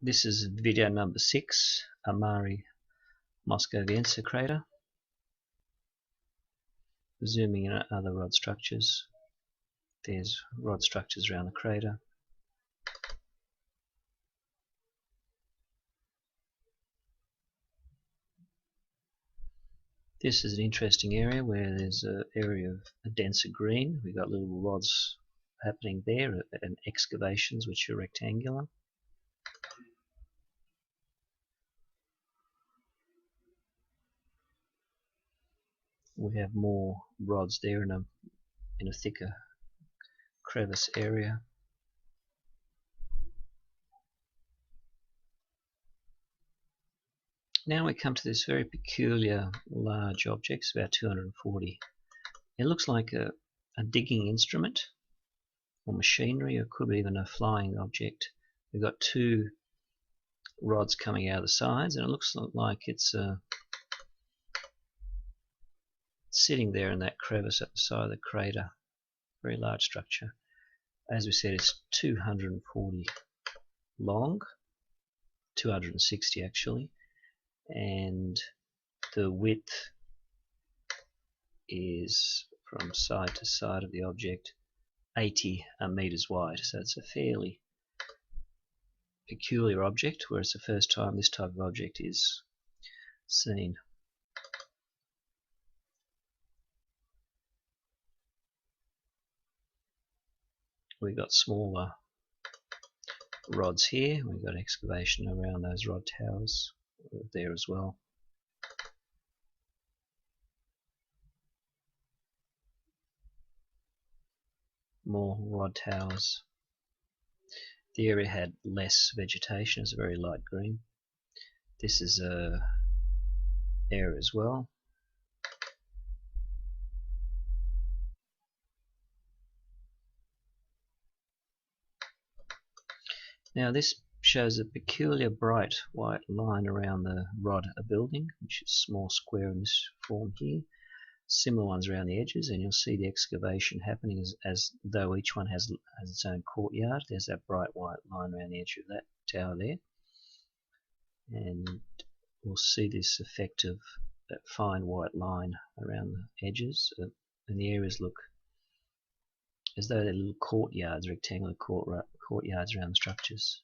This is video number 6, a mare moscoviense crater. Zooming in at other rod structures. There's rod structures around the crater. This is an interesting area where there's an area of a denser green. We've got little rods happening there and excavations which are rectangular. We have more rods there in a thicker crevice area. Now we come to this very peculiar large object. It's about 240. It looks like a digging instrument or machinery, or it could be even a flying object. We've got two rods coming out of the sides, and it looks like it's sitting there in that crevice at the side of the crater. Very large structure. As we said, it's 240 long, 260 actually, and the width is from side to side of the object 80 meters wide. So it's a fairly peculiar object, where it's the first time this type of object is seen. We've got smaller rods here. We've got excavation around those rod towers there as well. More rod towers. The area had less vegetation. It's a very light green. This is a area as well. Now this shows a peculiar bright white line around the rod building, which is a small square in this form here. Similar ones around the edges, and you'll see the excavation happening as though each one has its own courtyard. There's that bright white line around the edge of that tower there, and we'll see this effect of that fine white line around the edges, and the areas look as though they're little courtyards, rectangular courtyards around the structures.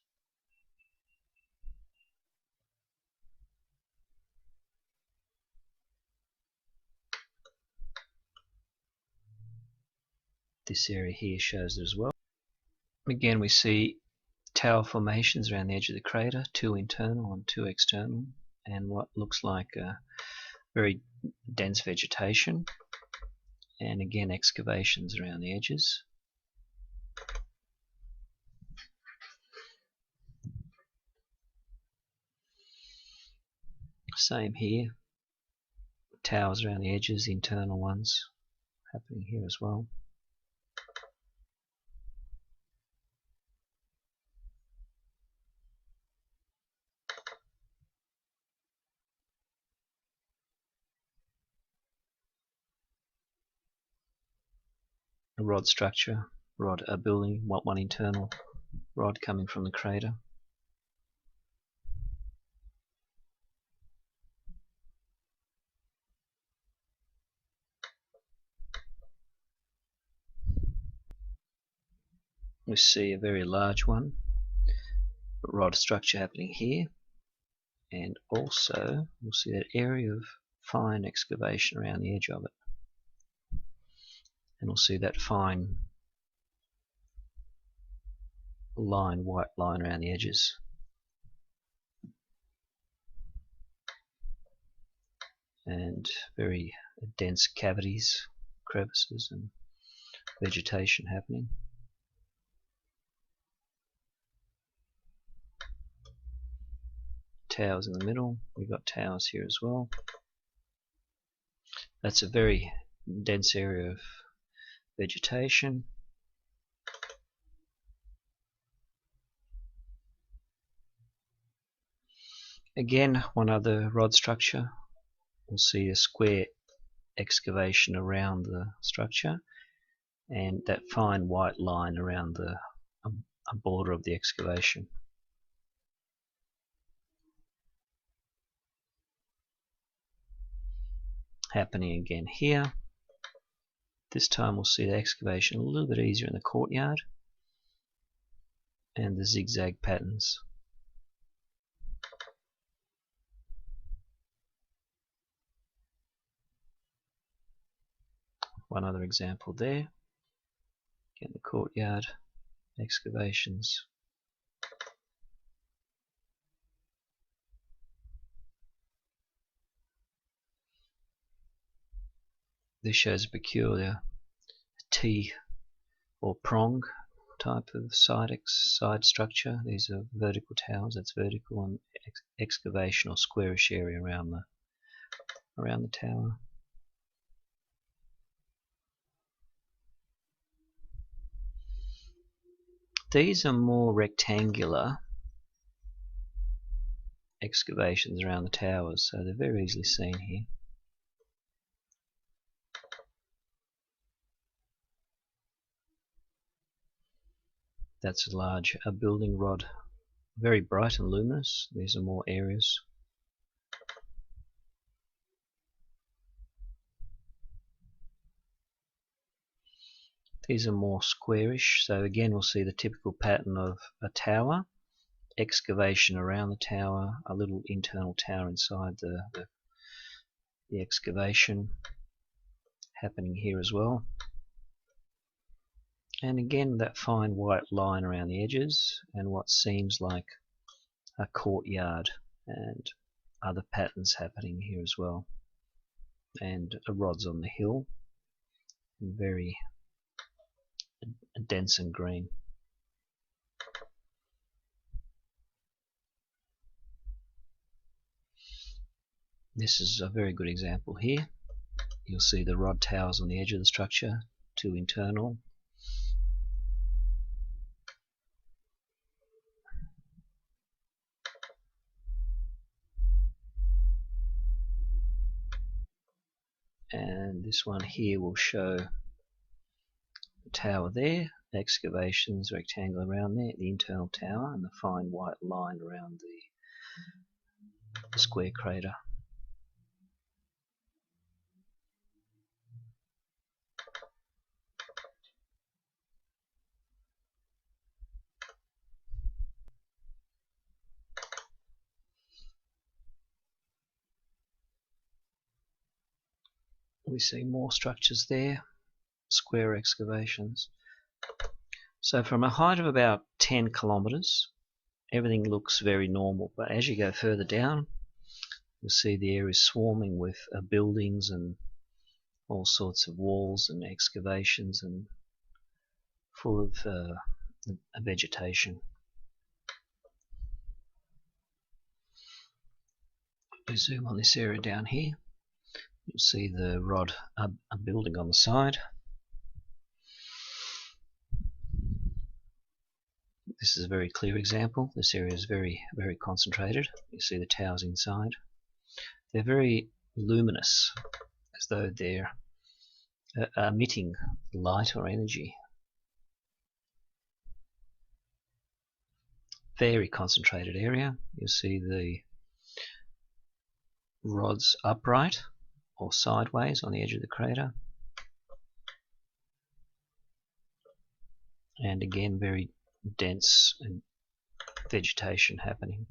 This area here shows it as well. Again, we see tower formations around the edge of the crater, two internal and two external, and what looks like a very dense vegetation, and again excavations around the edges. Same here, towers around the edges, internal ones happening here as well. A rod structure, a building, one internal rod coming from the crater. We see a very large one, rod structure happening here, and also we'll see that area of fine excavation around the edge of it, and we'll see that fine line, white line around the edges. And very dense cavities, crevices and vegetation happening. Towers in the middle. We've got towers here as well. That's a very dense area of vegetation. Again, one other rod structure. We'll see a square excavation around the structure, and that fine white line around the border of the excavation. happening again here. This time we'll see the excavation a little bit easier in the courtyard and the zigzag patterns. One other example there. Again, the courtyard excavations. This shows a peculiar T or prong type of side structure. These are vertical towers. That's vertical, and excavation or squarish area around the tower. These are more rectangular excavations around the towers, so they're very easily seen here. That's a building rod, very bright and luminous. These are more areas. These are more squarish, so again we'll see the typical pattern of a tower, excavation around the tower, a little internal tower inside the excavation happening here as well. And again that fine white line around the edges and what seems like a courtyard and other patterns happening here as well. And rods on the hill, and very dense and green. This is a very good example here. You'll see the rod towers on the edge of the structure, two internal. And this one here will show the tower there, excavations rectangle around there, the internal tower, and the fine white line around the square crater. We see more structures there, square excavations. So from a height of about 10 kilometers, everything looks very normal, but as you go further down, you'll see the area is swarming with buildings and all sorts of walls and excavations and full of vegetation. We zoom on this area down here. You'll see the rod, a building on the side. This is a very clear example. This area is very, very concentrated. You see the towers inside. They're very luminous, as though they're emitting light or energy. Very concentrated area. You'll see the rods upright or sideways on the edge of the crater. And again, very dense and vegetation happening.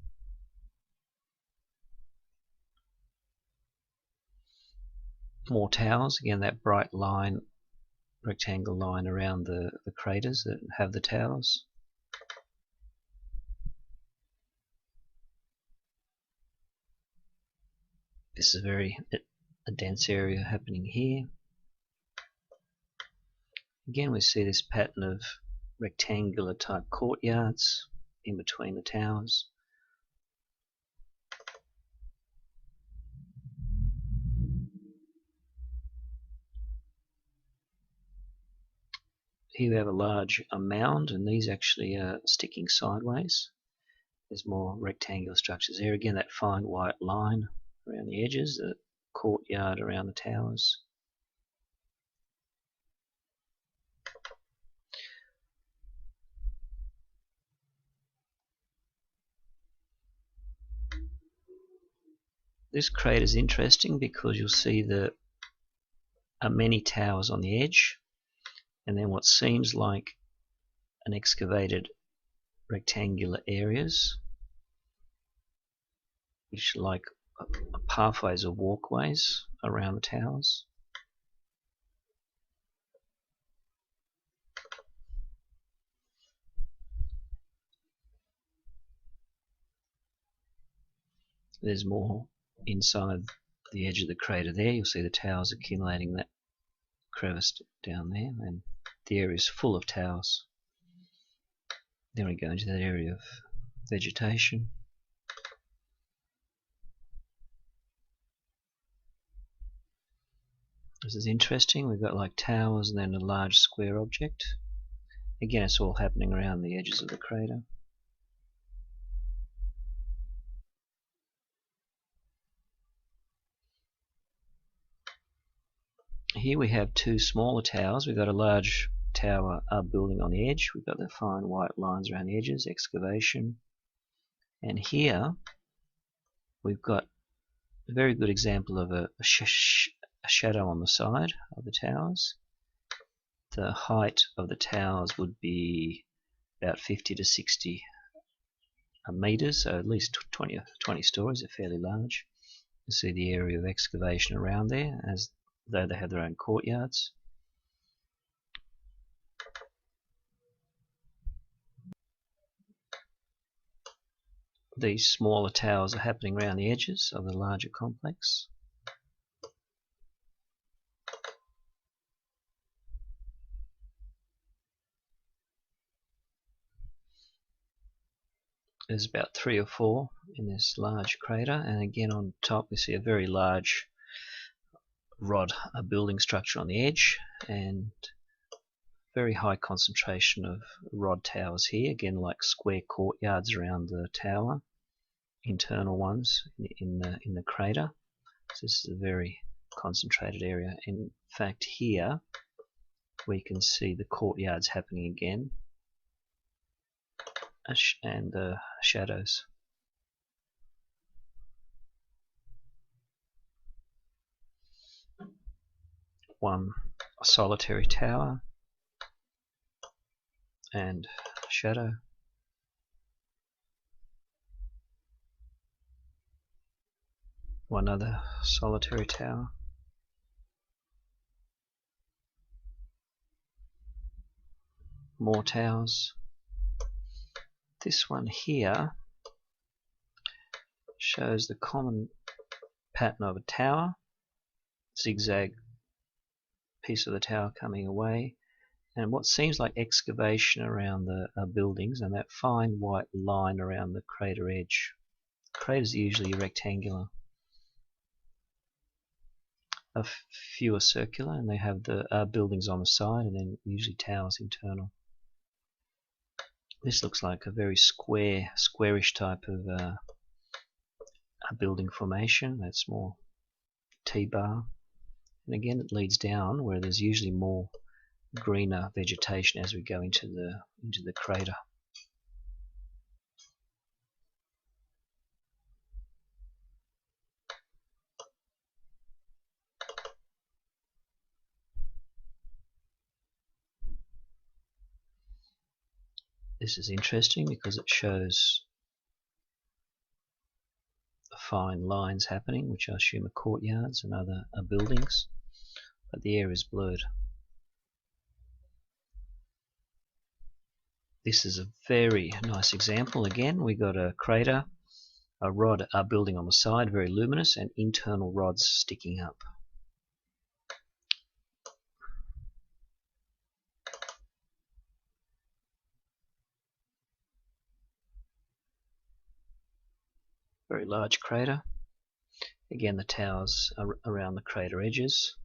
More towers, again that bright line, rectangle line around the craters that have the towers. This is a dense area happening here. Again we see this pattern of rectangular type courtyards in between the towers. Here we have a large mound, and these actually are sticking sideways. There's more rectangular structures there. Again, that fine white line around the edges, the courtyard around the towers. This crater is interesting because you'll see the many towers on the edge, and then what seems like an excavated rectangular areas, which are like pathways or walkways around the towers. There's more inside the edge of the crater there. You'll see the towers accumulating that crevice down there, and the area is full of towers. Then we go into that area of vegetation. This is interesting. We've got like towers and then a large square object. Again, it's all happening around the edges of the crater. Here we have two smaller towers. We've got a large tower building on the edge. We've got the fine white lines around the edges, excavation. And here we've got a very good example of a shadow on the side of the towers. The height of the towers would be about 50 to 60 meters, so at least 20 stories. They're fairly large. You see the area of excavation around there, as though they have their own courtyards. These smaller towers are happening around the edges of the larger complex. There's about 3 or 4 in this large crater, and again on top we see a very large rod building structure on the edge, and very high concentration of rod towers here, again like square courtyards around the tower, internal ones in the crater. So this is a very concentrated area. In fact, here we can see the courtyards happening again, and the shadows. One solitary tower and shadow. One other solitary tower. More towers. This one here shows the common pattern of a tower, zigzag piece of the tower coming away, and what seems like excavation around the buildings, and that fine white line around the crater edge. Craters are usually rectangular. A few are circular, and they have the buildings on the side, and then usually towers internal. This looks like a very squarish type of a building formation. That's more T-bar, and again it leads down where there's usually more greener vegetation as we go into the crater. This is interesting because it shows the fine lines happening, which I assume are courtyards and other buildings, but the air is blurred. This is a very nice example. Again, we got a crater, a rod building on the side, very luminous, and internal rods sticking up. Very large crater. Again, the towers are around the crater edges.